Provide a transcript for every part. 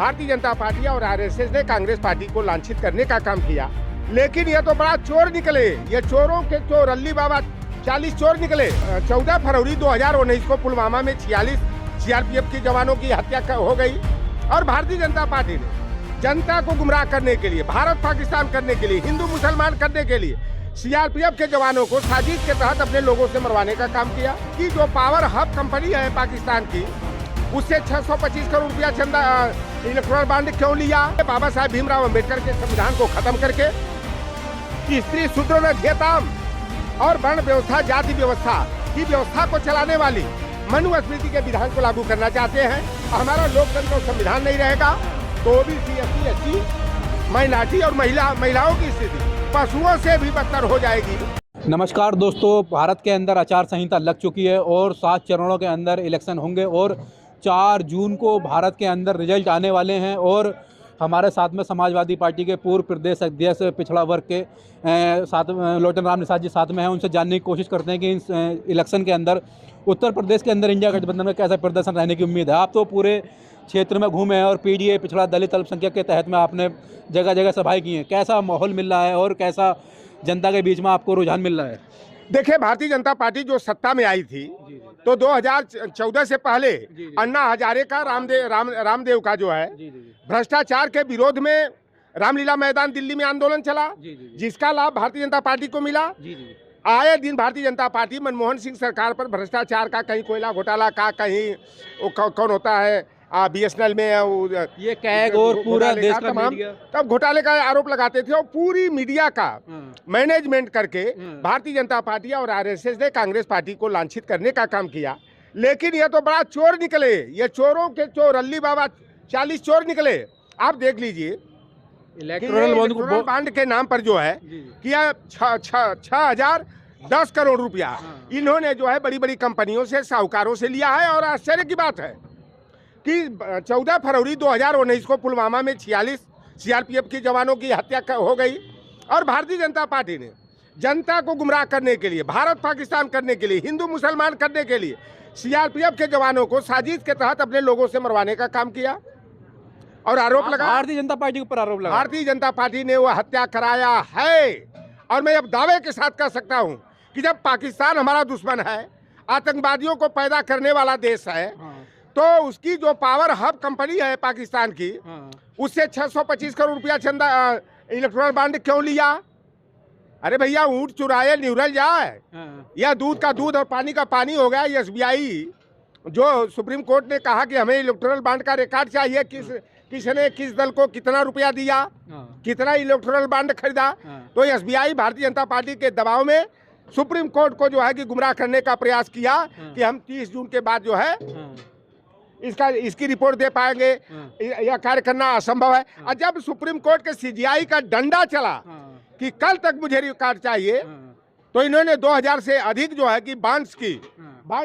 Bharatiya Janata party और RSS ने Congress party को लांछित करने का काम किया, लेकिन ये तो बड़ा चोर निकले। ये चोरों के चोर, अल्ली बाबा 40 चोर निकले। 14 फरवरी 2019 को पुलवामा में 46 सीआरपीएफ के जवानों की हत्या हो गई और भारतीय जनता पार्टी ने जनता को गुमराह करने के लिए, भारत पाकिस्तान करने के लिए, हिंदू मुसलमान करने के लिए सीआरपीएफ के जवानों को साजिश के तहत अपने लोगों से मरवाने का काम किया। कि जो पावर हब कंपनी है पाकिस्तान की, उससे 625 करोड़ रुपया चंदा इलेक्ट्रल बॉन्ड क्यों लिया? बाबा साहेब भीमराव अंबेडकर के संविधान को खत्म करके स्त्री शूद्र ध्येताम और वर्ण व्यवस्था, जाति व्यवस्था की व्यवस्था को चलाने वाली मनुस्मृति के विधान को लागू करना चाहते हैं। हमारा लोकतंत्र और संविधान नहीं रहेगा तो ओबीसी, एससी, एसटी, माइनॉरिटी और महिलाओं की स्थिति पशुओं से भी बदतर हो जाएगी। नमस्कार दोस्तों, भारत के अंदर आचार संहिता लग चुकी है और 7 चरणों के अंदर इलेक्शन होंगे और 4 जून को भारत के अंदर रिजल्ट आने वाले हैं। और हमारे साथ में समाजवादी पार्टी के पूर्व प्रदेश अध्यक्ष पिछड़ा वर्ग के साथ लोटन राम निषाद जी साथ में हैं। उनसे जानने की कोशिश करते हैं कि इस इलेक्शन के अंदर उत्तर प्रदेश के अंदर इंडिया गठबंधन में कैसा प्रदर्शन रहने की उम्मीद है। आप तो पूरे क्षेत्र में घूमे हैं और पीडीए पिछड़ा दलित अल्पसंख्यक के तहत में आपने जगह जगह सभाएं की हैं। कैसा माहौल मिल रहा है और कैसा जनता के बीच में आपको रुझान मिल रहा है? देखिए, भारतीय जनता पार्टी जो सत्ता में आई थी तो 2014 से पहले अन्ना हजारे का रामदेव का जो है भ्रष्टाचार के विरोध में रामलीला मैदान दिल्ली में आंदोलन चला, जिसका लाभ भारतीय जनता पार्टी को मिला। आए दिन भारतीय जनता पार्टी मनमोहन सिंह सरकार पर भ्रष्टाचार का, कहीं कोयला घोटाला का, कहीं कौन होता है बीएसएनएल में ये कैग और पूरा देश का तमाम तब घोटाले का आरोप लगाते थे और पूरी मीडिया का मैनेजमेंट करके भारतीय जनता पार्टी और आरएसएस ने कांग्रेस पार्टी को लांछित करने का काम किया। लेकिन ये तो बड़ा चोर निकले। ये चोरों के चोर, अल्ली बाबा 40 चोर निकले। आप देख लीजिए, इलेक्ट्रल बॉन्ड के नाम पर जो है किया 6,010 करोड़ रुपया इन्होंने जो है बड़ी बड़ी कंपनियों से, साहूकारों से लिया है। और आश्चर्य की बात है कि 14 फरवरी 2019 को पुलवामा में 46 सीआरपीएफ के जवानों की हत्या हो गई और भारतीय जनता पार्टी ने जनता को गुमराह करने के लिए, भारत पाकिस्तान करने के लिए, हिंदू मुसलमान करने के लिए सीआरपीएफ के जवानों को साजिश के तहत अपने लोगों से मरवाने का काम किया और आरोप लगा। भारतीय जनता पार्टी के ऊपर आरोप लगा। भारतीय जनता पार्टी ने वो हत्या कराया है। और मैं अब दावे के साथ कह सकता हूं कि जब पाकिस्तान हमारा दुश्मन है, आतंकवादियों को पैदा करने वाला देश है, तो उसकी जो पावर हब कंपनी है पाकिस्तान की, उससे 625 करोड़ रुपया चंदा इलेक्ट्रल बॉन्ड क्यों लिया? अरे भैया, ऊंट चुराए निउरल जाए या दूध का दूध और पानी का पानी हो गया। एसबीआई जो सुप्रीम कोर्ट ने कहा कि हमें इलेक्ट्रल बॉन्ड का रिकॉर्ड चाहिए, किसने किस दल को कितना रुपया दिया, कितना इलेक्ट्रल बॉन्ड खरीदा, तो एसबीआई भारतीय जनता पार्टी के दबाव में सुप्रीम कोर्ट को जो है कि गुमराह करने का प्रयास किया कि हम 30 जून के बाद जो है इसकी रिपोर्ट दे पाएंगे, यह कार्य करना असंभव है। और जब सुप्रीम कोर्ट के सीजीआई का डंडा चला कि कल तक मुझे रिकॉर्ड चाहिए, तो इन्होंने 2000 से अधिक जो है कि बॉन्ड्स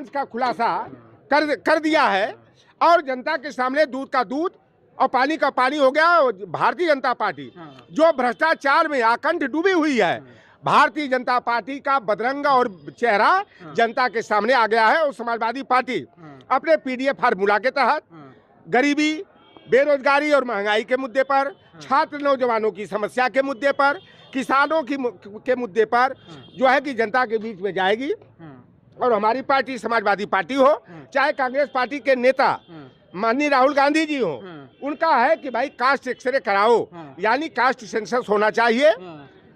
का खुलासा कर दिया है और जनता के सामने दूध का दूध और पानी का पानी हो गया। भारतीय जनता पार्टी जो भ्रष्टाचार में आकंठ डूबी हुई है, भारतीय जनता पार्टी का बदरंगा और चेहरा जनता के सामने आ गया है। और समाजवादी पार्टी अपने पीडीए फार्मूला के तहत गरीबी, बेरोजगारी और महंगाई के मुद्दे पर, छात्र नौजवानों की समस्या के मुद्दे पर, किसानों के मुद्दे पर जो है कि जनता के बीच में जाएगी। और हमारी पार्टी समाजवादी पार्टी हो, चाहे कांग्रेस पार्टी के नेता माननीय राहुल गांधी जी हो, उनका है कि भाई कास्ट एक्सरे कराओ, यानी कास्ट सेंसस होना चाहिए।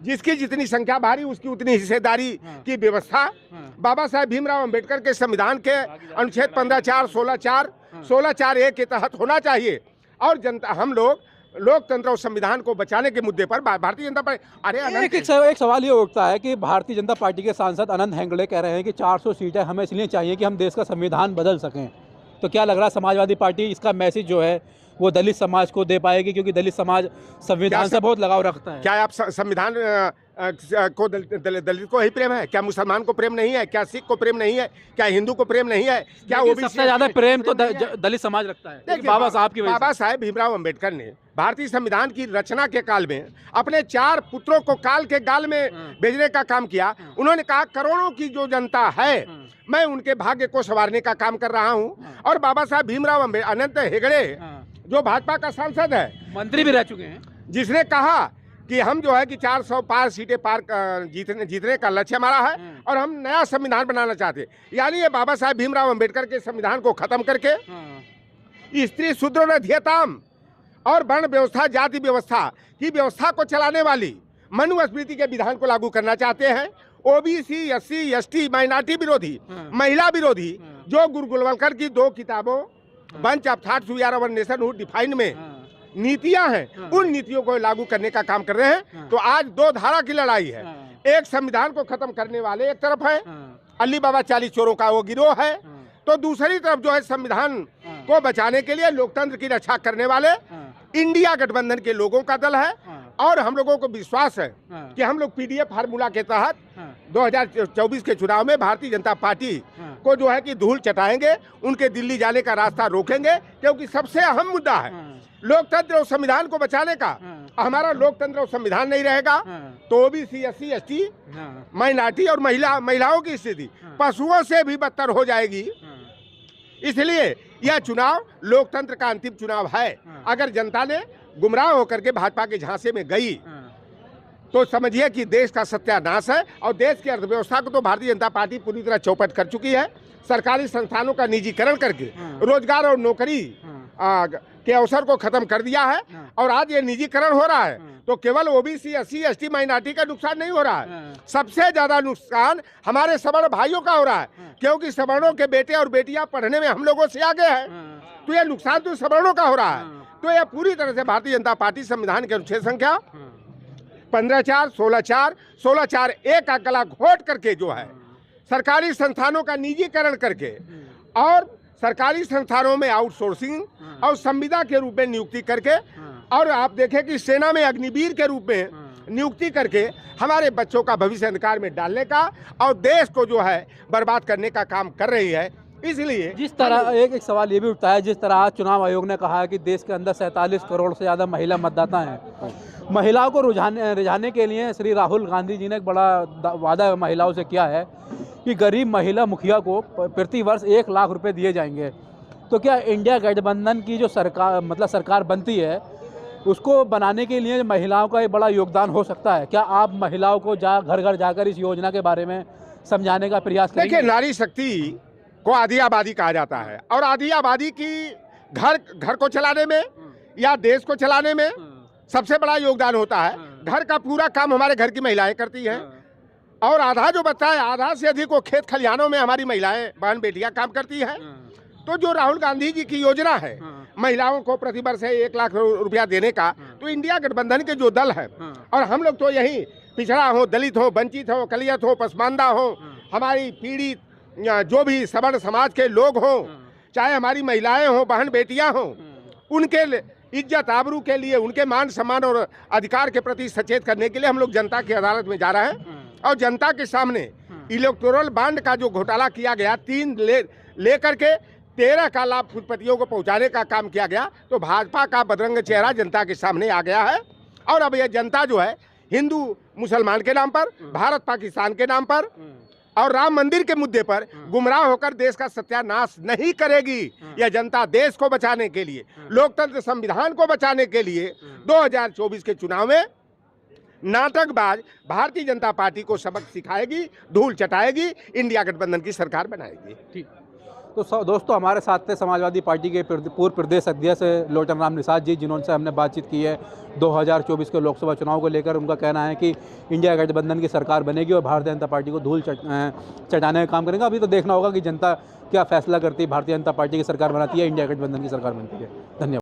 जिसकी जितनी संख्या भारी उसकी उतनी हिस्सेदारी की व्यवस्था बाबा साहेब भीमराव अंबेडकर के संविधान के अनुच्छेद 15(4), 16(4), 16(4)(a) के तहत होना चाहिए। और जनता, हम लोग लोकतंत्र और संविधान को बचाने के मुद्दे पर भारतीय जनता पार्टी एक सवाल ये उठता है कि भारतीय जनता पार्टी के सांसद अनंत हेगड़े कह रहे हैं कि 400 सीटें हमें इसलिए चाहिए कि हम देश का संविधान बदल सकें। तो क्या लग रहा है समाजवादी पार्टी इसका मैसेज जो है वो दलित समाज को दे पाएगी, क्योंकि दलित समाज संविधान से बहुत लगाव रखता है? क्या आप संविधान को दलित को ही प्रेम है? क्या मुसलमान को प्रेम नहीं है? क्या सिख को प्रेम नहीं है? क्या हिंदू को प्रेम नहीं है? क्या वो सबसे ज्यादा प्रेम तो दलित समाज रखता है बाबा साहब की वजह से। बाबा साहेब भीमराव अंबेडकर ने भारतीय संविधान की रचना के काल में अपने 4 पुत्रों को काल के गाल में भेजने का काम किया। उन्होंने कहा करोड़ों की जो जनता है, मैं उनके भाग्य को संवारने का काम कर रहा हूं। और बाबा साहेब भीमराव अनंत हेगड़े जो भाजपा का सांसद है, मंत्री भी रह चुके हैं, जिसने कहा कि हम जो है कि 400 पार सीटें पार जीतने का लक्ष्य हमारा है और हम नया संविधान बनाना चाहते हैं। यानी ये बाबा साहेब भीमराव अंबेडकर के संविधान को खत्म करके स्त्री शूद्र ध्येयताम और वर्ण व्यवस्था, जाति व्यवस्था की व्यवस्था को चलाने वाली मनुस्मृति के विधान को लागू करना चाहते हैं। ओबीसी, एससी, एसटी, माइनॉरिटी विरोधी, महिला विरोधी, जो गुरु गोलवलकर की 2 किताबों bunch of thoughts we are our nationhood defined में नीतियां हैं, उन नीतियों को लागू करने का काम कर रहे हैं। तो आज 2 धारा की लड़ाई है। एक संविधान को खत्म करने वाले एक तरफ है, अली बाबा 40 चोरों का वो गिरोह है, तो दूसरी तरफ जो है संविधान को बचाने के लिए लोकतंत्र की रक्षा करने वाले इंडिया गठबंधन के लोगों का दल है। और हम लोगों को विश्वास है कि हम लोग पीडीएफ फार्मूला के तहत 2024 के चुनाव में भारतीय जनता पार्टी को जो है कि धूल चटाएंगे, उनके दिल्ली जाने का रास्ता रोकेंगे, क्योंकि सबसे अहम मुद्दा है लोकतंत्र और संविधान को बचाने का। हमारा लोकतंत्र और संविधान नहीं रहेगा तो ओबीसी, एससी, एसटी, माइनॉरिटी और महिलाओं की स्थिति पशुओं से भी बदतर हो जाएगी। इसलिए यह चुनाव लोकतंत्र का अंतिम चुनाव है। अगर जनता ने गुमराह होकर के भाजपा के झांसे में गई तो समझिए कि देश का सत्यानाश है। और देश की अर्थव्यवस्था को तो भारतीय जनता पार्टी पूरी तरह चौपट कर चुकी है। सरकारी संस्थानों का निजीकरण करके रोजगार और नौकरी के अवसर को खत्म कर दिया है। और आज ये निजीकरण हो रहा है तो केवल ओबीसी, एससी, एसटी, माइनॉरिटी का नुकसान नहीं हो रहा है, सबसे ज्यादा नुकसान हमारे सवर्ण भाइयों का हो रहा है, क्योंकि सवर्णों के बेटे और बेटियां पढ़ने में हम लोगों से आगे हैं। तो ये नुकसान तो सवर्णों का हो रहा है। तो यह पूरी तरह से भारतीय जनता पार्टी संविधान के अनुच्छेद संख्या 15(4), 16(4), 16(4)(a) का गला घोट करके जो है सरकारी संस्थानों का निजीकरण करके और सरकारी संस्थानों में आउटसोर्सिंग और संविदा के रूप में नियुक्ति करके और आप देखें कि सेना में अग्निवीर के रूप में नियुक्ति करके हमारे बच्चों का भविष्य अंधकार में डालने का और देश को जो है बर्बाद करने का काम कर रही है। इसलिए जिस तरह एक सवाल ये भी उठता है, जिस तरह आज चुनाव आयोग ने कहा है कि देश के अंदर 47 करोड़ से ज़्यादा महिला मतदाता हैं, महिलाओं को रिझाने के लिए श्री राहुल गांधी जी ने एक बड़ा वादा महिलाओं से किया है कि गरीब महिला मुखिया को प्रति वर्ष 1 लाख रुपए दिए जाएंगे। तो क्या इंडिया गठबंधन की जो सरकार बनती है उसको बनाने के लिए महिलाओं का एक बड़ा योगदान हो सकता है? क्या आप महिलाओं को घर घर जाकर इस योजना के बारे में समझाने का प्रयास करेंगे? देखिए, नारी शक्ति को आधी आबादी कहा जाता है और आधी आबादी की घर को चलाने में या देश को चलाने में सबसे बड़ा योगदान होता है। घर का पूरा काम हमारे घर की महिलाएं करती हैं और आधा जो बचता है, आधा से अधिक वो खेत खलिहानों में हमारी महिलाएं बहन बेटियां काम करती हैं। तो जो राहुल गांधी जी की योजना है महिलाओं को प्रति वर्ष 1 लाख रुपया देने का, तो इंडिया गठबंधन के जो दल है और हम लोग तो यही पिछड़ा हो, दलित हो, वंचित हो, कलियत हो, पसमानदा हो, हमारी पीड़ित जो भी सवर्ण समाज के लोग हों, चाहे हमारी महिलाएं हों, बहन बेटियां हों, उनके इज्जत आबरू के लिए, उनके मान सम्मान और अधिकार के प्रति सचेत करने के लिए हम लोग जनता की अदालत में जा रहे हैं। और जनता के सामने इलेक्टोरल बॉन्ड का जो घोटाला किया गया 3 लेकर के 13 का लाभ फुटपतियों को पहुंचाने का काम किया गया, तो भाजपा का बदरंग चेहरा जनता के सामने आ गया है। और अब यह जनता जो है हिंदू मुसलमान के नाम पर, भारत पाकिस्तान के नाम पर और राम मंदिर के मुद्दे पर गुमराह होकर देश का सत्यानाश नहीं करेगी। यह जनता देश को बचाने के लिए, लोकतंत्र संविधान को बचाने के लिए 2024 के चुनाव में नाटकबाज भारतीय जनता पार्टी को सबक सिखाएगी, धूल चटाएगी, इंडिया गठबंधन की सरकार बनाएगी। ठीक। तो दोस्तों, हमारे साथ थे समाजवादी पार्टी के पूर्व प्रदेश अध्यक्ष लोटन राम निषाद जी, जिन्होंने हमने बातचीत की है 2024 के लोकसभा चुनाव को लेकर। उनका कहना है कि इंडिया गठबंधन की सरकार बनेगी और भारतीय जनता पार्टी को धूल चटाने का काम करेंगे। अभी तो देखना होगा कि जनता क्या फैसला करती है, भारतीय जनता पार्टी की सरकार बनाती है, इंडिया गठबंधन की सरकार बनती है। धन्यवाद।